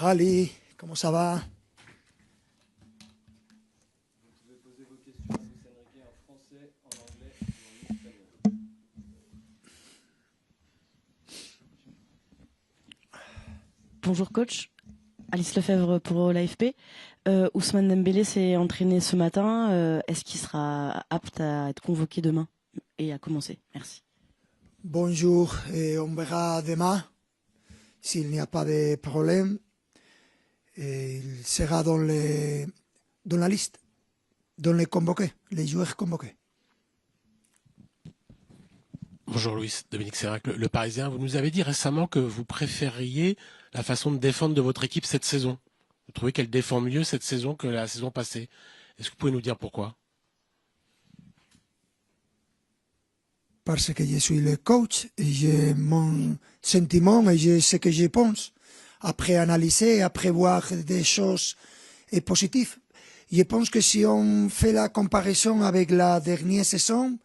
Ali, comment ça va? Vous pouvez poser vos questions à Luis Enrique en français, en anglais ou en espagnol. Bonjour coach, Alice Lefebvre pour l'AFP. Ousmane Dembélé s'est entraîné ce matin. Est-ce qu'il sera apte à être convoqué demain et à commencer? Merci. Bonjour, et on verra demain s'il n'y a pas de problème. Et il sera dans la liste, dans les convoqués, les joueurs convoqués. Bonjour Louis, Dominique Sérac, le Parisien. Vous nous avez dit récemment que vous préfériez la façon de défendre de votre équipe cette saison. Vous trouvez qu'elle défend mieux cette saison que la saison passée. Est-ce que vous pouvez nous dire pourquoi? Parce que je suis le coach et j'ai mon sentiment et je sais ce que je pense. Après analyser, après voir des choses positives. Je pense que si on fait la comparaison avec la dernière saison,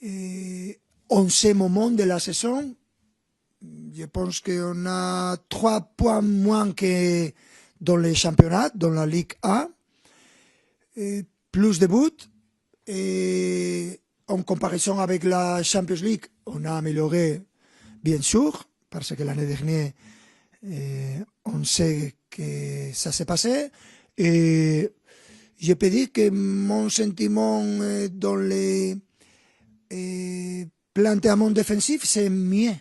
11 moments de la saison, je pense qu'on a 3 points moins que dans les championnats, dans la Ligue A, plus de buts, et en comparaison avec la Champions League, on a amélioré, bien sûr, parce que l'année dernière, on sait que ça s'est passé, et je peux dire que mon sentiment dans les planteaments défensifs, c'est mieux.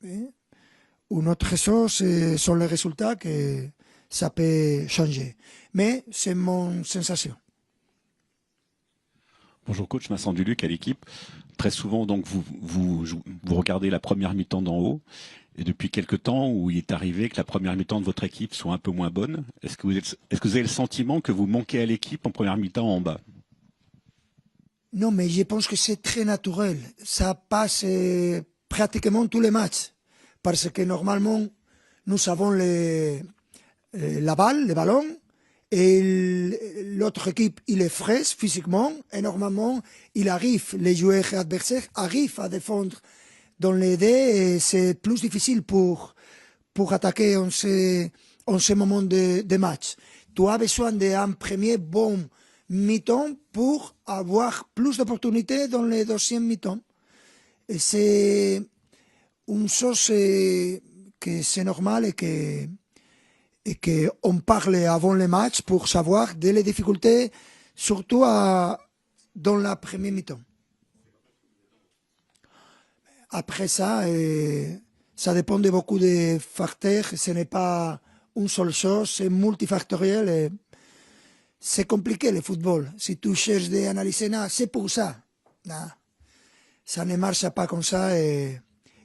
Une autre chose, ce sont les résultats que ça peut changer. Mais c'est mon sensation. Bonjour coach, Vincent Duluc à l'équipe. Très souvent, donc, vous regardez la première mi-temps d'en haut. Et depuis quelques temps où il est arrivé que la première mi-temps de votre équipe soit un peu moins bonne, est-ce que vous avez le sentiment que vous manquez à l'équipe en première mi-temps en bas? Non, mais je pense que c'est très naturel. Ça passe pratiquement tous les matchs. Parce que normalement, nous avons la balle, le ballon, et l'autre équipe, il est frais physiquement, et normalement, les joueurs adversaires arrivent à défendre dans les dés, et c'est plus difficile pour attaquer en ce moment de match. Tu as besoin d'un premier bon mi-temps pour avoir plus d'opportunités dans les deuxième mi-temps. Et c'est une chose que c'est normal et que on parle avant le match pour savoir les difficultés, surtout dans la première mi-temps. Après ça, ça dépend de beaucoup de facteurs. Ce n'est pas une seule chose, c'est multifactoriel. Et c'est compliqué le football. Si tu cherches d'analyser, c'est pour ça. Non, ça ne marche pas comme ça. Et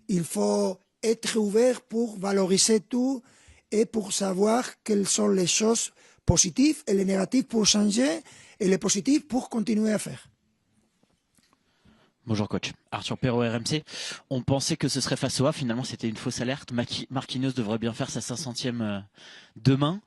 il faut être ouvert pour valoriser tout et pour savoir quelles sont les choses positives et les négatives pour changer et les positives pour continuer à faire. Bonjour coach, Arthur Perrault RMC. On pensait que ce serait face au A, finalement c'était une fausse alerte. Marquinhos devrait bien faire sa 500e demain.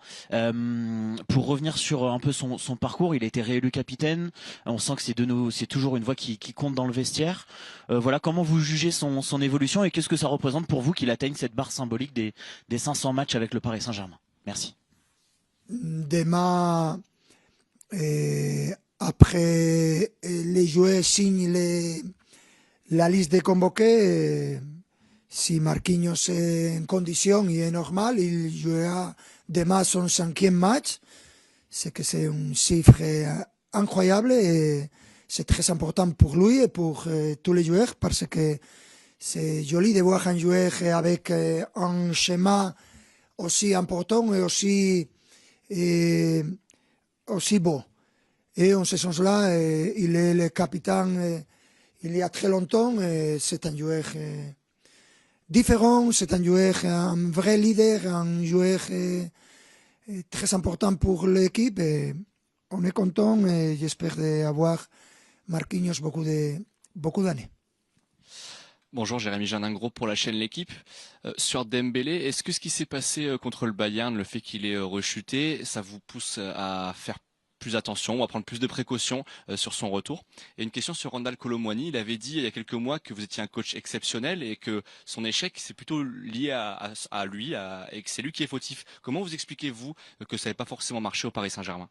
Pour revenir sur un peu son parcours, il a été réélu capitaine. On sent que c'est toujours une voix qui compte dans le vestiaire. Voilà, comment vous jugez son évolution et qu'est-ce que ça représente pour vous qu'il atteigne cette barre symbolique des 500 matchs avec le Paris Saint-Germain? Merci. Demain, après les joueurs signent la liste des convoqués, si Marquinhos est en condition et est normal, il jouera demain son 5e match. C'est que c'est un chiffre incroyable et c'est très important pour lui et pour tous les joueurs parce que c'est joli de voir un joueur avec un schéma aussi important et aussi beau. Et en ce sens-là, il est le capitaine il y a très longtemps. C'est un joueur différent, c'est un joueur, un vrai leader, un joueur très important pour l'équipe. Et on est content et j'espère avoir Marquinhos beaucoup d'années. Bonjour, Jérémy Jardin-Gros pour la chaîne L'Équipe. Sur Dembélé, est-ce que ce qui s'est passé contre le Bayern, le fait qu'il ait rechuté, ça vous pousse à faire plus attention, on va prendre plus de précautions sur son retour. Et une question sur Randal Kolo Muani. Il avait dit il y a quelques mois que vous étiez un coach exceptionnel et que son échec c'est plutôt lié à lui et que c'est lui qui est fautif. Comment vous expliquez-vous que ça n'avait pas forcément marché au Paris Saint-Germain?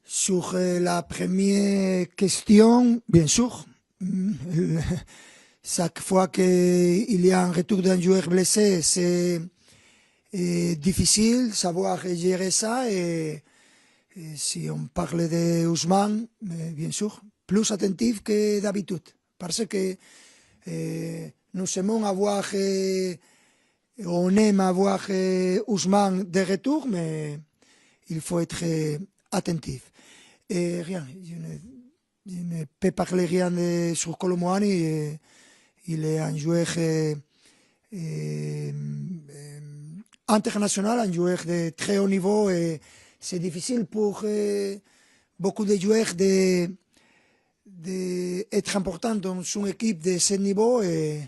Sur la première question, bien sûr, chaque fois qu'il y a un retour d'un joueur blessé, c'est difficile de savoir gérer ça. Et si on parle de Ousmane, bien sûr, plus attentif que d'habitude. Parce que nous aimons avoir, on aime avoir Ousmane de retour, mais il faut être attentif. Et rien, je ne peux parler rien sur Kolo Muani. Il est un joueur international, un joueur de très haut niveau. Et c'est difficile pour beaucoup de joueurs d'être importants dans une équipe de ce niveau. Et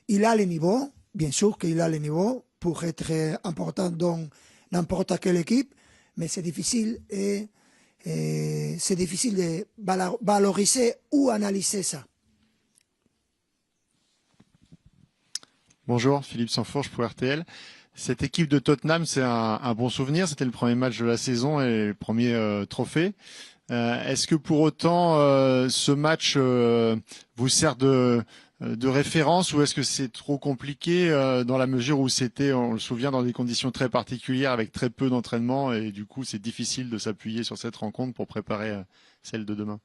il a le niveau, bien sûr qu'il a le niveau pour être important dans n'importe quelle équipe, mais c'est difficile et c'est difficile de valoriser ou analyser ça. Bonjour, Philippe Sanfourche pour RTL. Cette équipe de Tottenham, c'est un bon souvenir. C'était le premier match de la saison et le premier trophée. Est-ce que pour autant ce match vous sert de référence ou est-ce que c'est trop compliqué dans la mesure où c'était, on le souvient, dans des conditions très particulières avec très peu d'entraînement et du coup c'est difficile de s'appuyer sur cette rencontre pour préparer celle de demain?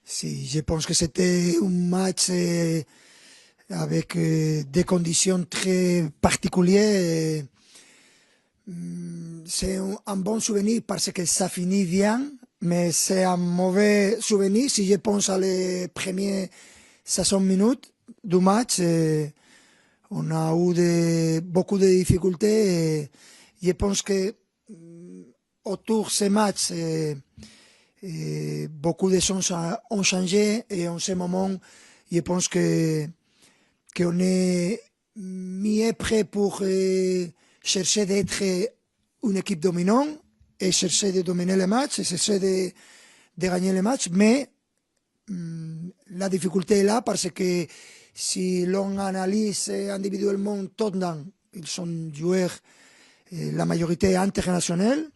Si, je pense que c'était un match avec des conditions très particulières. C'est un bon souvenir parce que ça finit bien, mais c'est un mauvais souvenir si je pense à les premières 60 minutes du match. On a eu beaucoup de difficultés. Et je pense que autour de ce match, beaucoup de choses ont changé et en ce moment, je pense qu'on est mieux prêt pour chercher d'être une équipe dominante et chercher de dominer le match et chercher de gagner le match. Mais la difficulté est là parce que si l'on analyse individuellement Tottenham, ils sont joueurs, la majorité internationale,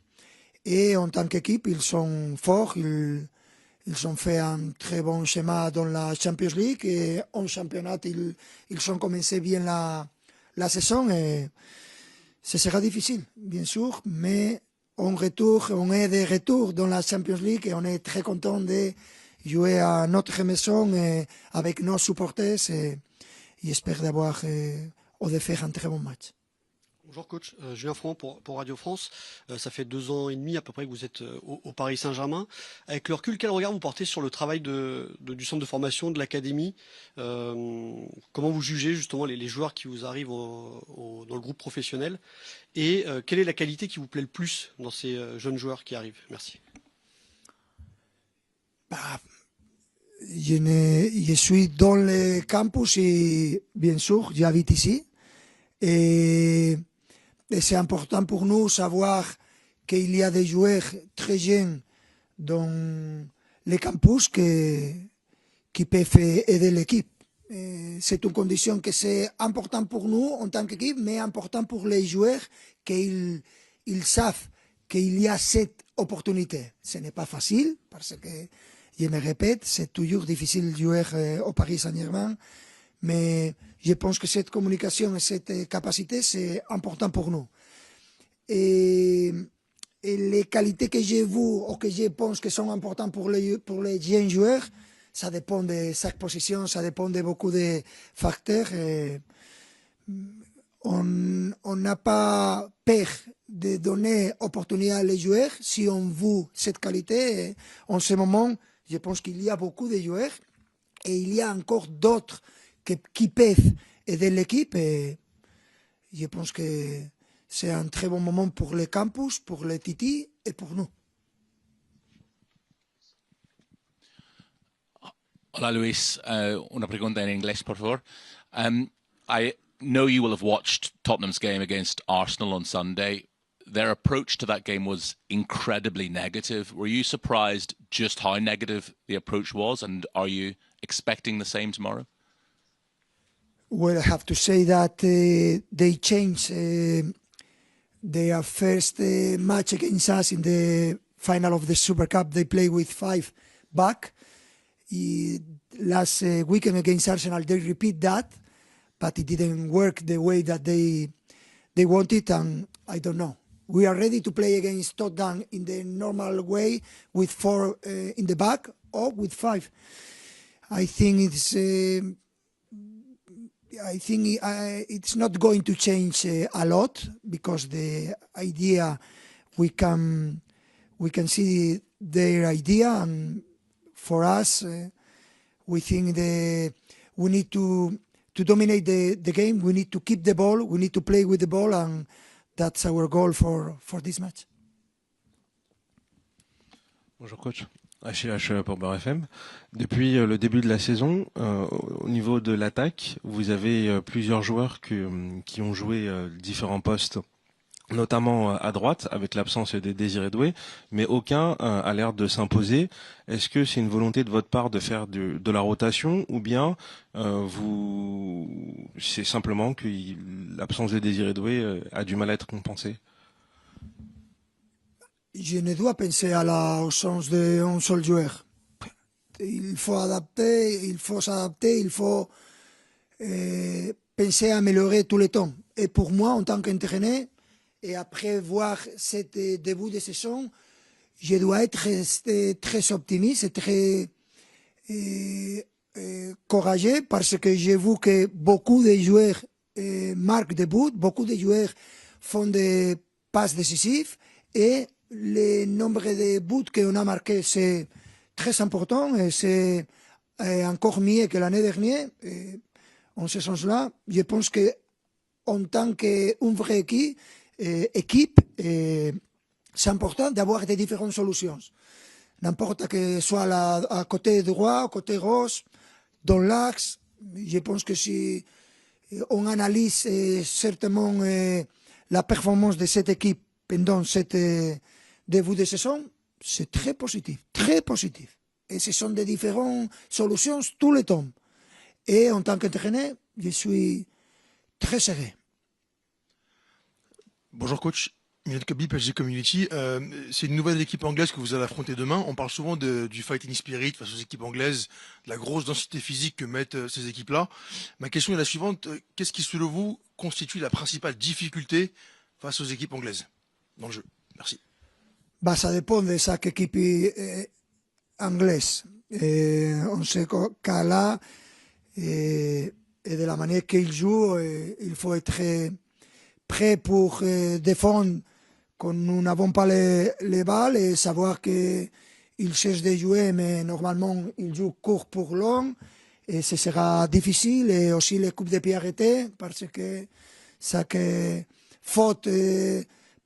et en tant qu'équipe, ils sont forts, ils ont fait un très bon schéma dans la Champions League et en championnat, ils ont commencé bien la saison et ce sera difficile, bien sûr, mais on est de retour dans la Champions League et on est très content de jouer à notre maison et avec nos supporters et j'espère d'avoir ou de faire un très bon match. Bonjour coach, Julien Froment pour Radio France. Ça fait 2 ans et demi à peu près que vous êtes au Paris Saint-Germain. Avec le recul, quel regard vous portez sur le travail du centre de formation, de l'académie? Comment vous jugez justement les joueurs qui vous arrivent dans le groupe professionnel? Et quelle est la qualité qui vous plaît le plus dans ces jeunes joueurs qui arrivent? Merci. Je suis dans le campus et bien sûr, j'habite ici. Et c'est important pour nous de savoir qu'il y a des joueurs très jeunes dans les campus qui peuvent aider l'équipe. C'est une condition que c'est important pour nous en tant qu'équipe, mais important pour les joueurs qu'ils savent qu'il y a cette opportunité. Ce n'est pas facile parce que, je me répète, c'est toujours difficile de jouer au Paris Saint-Germain. Mais je pense que cette communication et cette capacité, c'est important pour nous. Et les qualités que j'ai vues ou que je pense que sont importantes pour les jeunes joueurs, ça dépend de chaque position, ça dépend de beaucoup de facteurs. Et on n'a pas peur de donner opportunité à les joueurs si on veut cette qualité. Et en ce moment, je pense qu'il y a beaucoup de joueurs et il y a encore d'autres qui peuvent aider l'équipe et je pense que c'est un très bon moment pour le campus, pour les Titi et pour nous. Hola Luis, una pregunta en inglés por favor. I know you will have watched Tottenham's game against Arsenal on Sunday. their approach to that game was incredibly negative. Were you surprised just how negative the approach was, and are you expecting the same tomorrow? Well, I have to say that they changed their first match against us in the final of the Super Cup. They played with 5 back. Last weekend against Arsenal, they repeat that, but it didn't work the way that they wanted, and I don't know. We are ready to play against Tottenham in the normal way with 4 in the back or with 5. I think it's not going to change a lot, because the idea we can see their idea, and for us we think we need to dominate the game. We need to keep the ball. We need to play with the ball, and that's our goal for this match. Bonjour coach, Achille H pour Beurre FM. Depuis le début de la saison, au niveau de l'attaque, vous avez plusieurs joueurs qui ont joué différents postes, notamment à droite, avec l'absence des Désiré Doué, mais aucun a l'air de s'imposer. Est-ce que c'est une volonté de votre part de faire de la rotation, ou bien c'est simplement que l'absence de Désiré Doué a du mal à être compensée? Je ne dois penser à l'absence d'un seul joueur. Il faut adapter, il faut s'adapter, il faut penser à améliorer tout le temps. Et pour moi, en tant qu'entraîneur, et après voir ce début de saison, je dois être très optimiste et très courageux, parce que j'ai vu que beaucoup de joueurs marquent des buts, beaucoup de joueurs font des passes décisives, et le nombre de buts qu'on a marqués, c'est très important, et c'est encore mieux que l'année dernière. Et en ce sens-là, je pense qu'en tant qu'une vraie équipe, c'est important d'avoir des différentes solutions. N'importe que ce soit à côté droit, côté gauche, dans l'axe. Je pense que si on analyse certainement la performance de cette équipe pendant cette début de saison, c'est très positif, très positif. Et ce sont des différentes solutions tout le temps. Et en tant qu'entraîneur, je suis très serein. Bonjour coach, Milan Kabi, PSG Community. C'est une nouvelle équipe anglaise que vous allez affronter demain. On parle souvent du fighting spirit face aux équipes anglaises, de la grosse densité physique que mettent ces équipes-là. Ma question est la suivante. Qu'est-ce qui, selon vous, constitue la principale difficulté face aux équipes anglaises dans le jeu? Merci. Ça dépend de chaque équipe anglaise. On sait qu'à là, et de la manière qu'ils jouent, il faut être prêt pour défendre quand nous n'avons pas les balles, et savoir qu'ils cherchent de jouer, mais normalement ils jouent court pour long, et ce sera difficile. Et aussi les coups de pied arrêtés, parce que chaque faute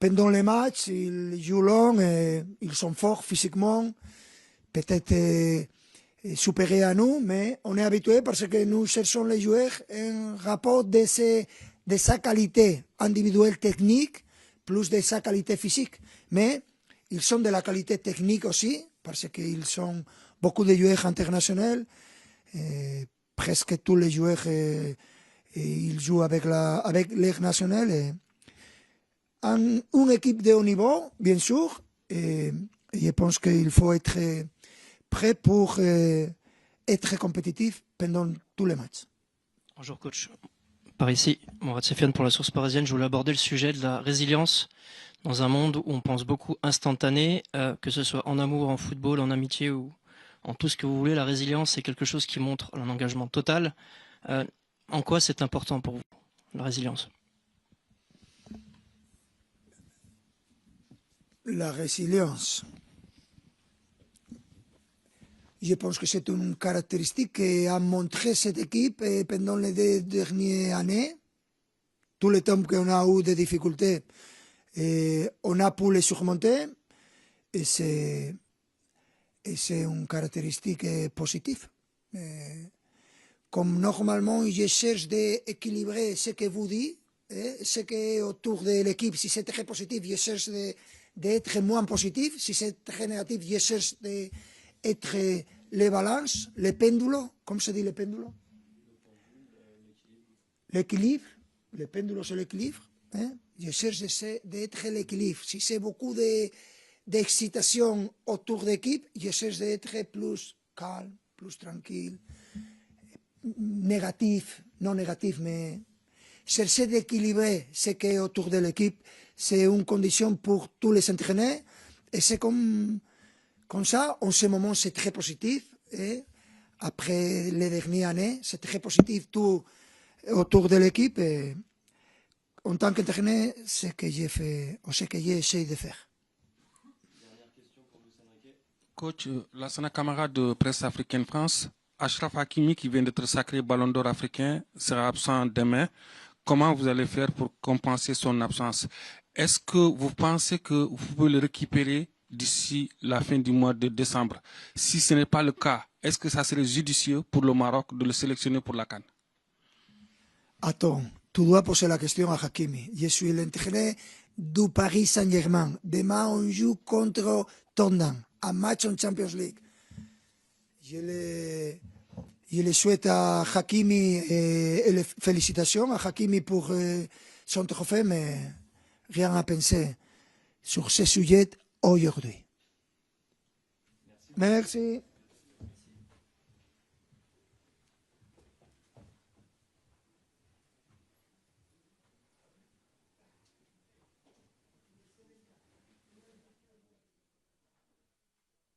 pendant les matchs, ils jouent long, et ils sont forts physiquement, peut-être supérieurs à nous, mais on est habitué, parce que nous cherchons les joueurs en rapport de sa qualité individuelle technique, plus de sa qualité physique. Mais ils sont de la qualité technique aussi, parce qu'ils sont beaucoup de joueurs internationaux. Presque tous les joueurs ils jouent avec l'air national. Une équipe de haut niveau, bien sûr, et je pense qu'il faut être prêt pour être compétitif pendant tous les matchs. Bonjour coach. Par ici, Mourad Sefiane pour la Source Parisienne. Je voulais aborder le sujet de la résilience dans un monde où on pense beaucoup instantané, que ce soit en amour, en football, en amitié ou en tout ce que vous voulez. La résilience, c'est quelque chose qui montre un engagement total. En quoi c'est important pour vous, la résilience? La résilience, je pense que c'est une caractéristique qu'a montré cette équipe pendant les 2 dernières années. Tout le temps qu'on a eu des difficultés, on a pu les surmonter, et c'est une caractéristique positive. Comme normalement je cherche d'équilibrer ce que vous dites, Ce qui est autour de l'équipe, si c'est très positif, je cherche d'être moins positif. Si c'est très négatif, je cherche d'être les balances, les péndulos. Comment se dit le péndulo? L'équilibre. Le péndulo, c'est l'équilibre. Je cherche d'être l'équilibre. Si c'est beaucoup d'excitation autour de l'équipe, je cherche d'être plus calme, plus tranquille, négatif, non négatif, mais chercher d'équilibrer ce qui est autour de l'équipe, c'est une condition pour tous les entraîneurs. Et c'est comme ça, en ce moment, c'est très positif. Et après les dernières années, c'est très positif tout autour de l'équipe. Et en tant qu'entraîneur, c'est ce que j'ai fait, ou ce que j'ai essayé de faire. Coach, l'ancien camarade de presse africaine France, Achraf Hakimi, qui vient d'être sacré Ballon d'Or africain, sera absent demain. Comment vous allez faire pour compenser son absence? Est-ce que vous pensez que vous pouvez le récupérer d'ici la fin du mois de décembre? Si ce n'est pas le cas, est-ce que ça serait judicieux pour le Maroc de le sélectionner pour la CAN? Attends, tu dois poser la question à Hakimi. Je suis l'entraîneur du Paris Saint-Germain. Demain, on joue contre Tottenham, un match en Champions League. Je le souhaite à Hakimi et les félicitations à Hakimi pour son trophée, mais rien à penser sur ce sujet aujourd'hui. Merci.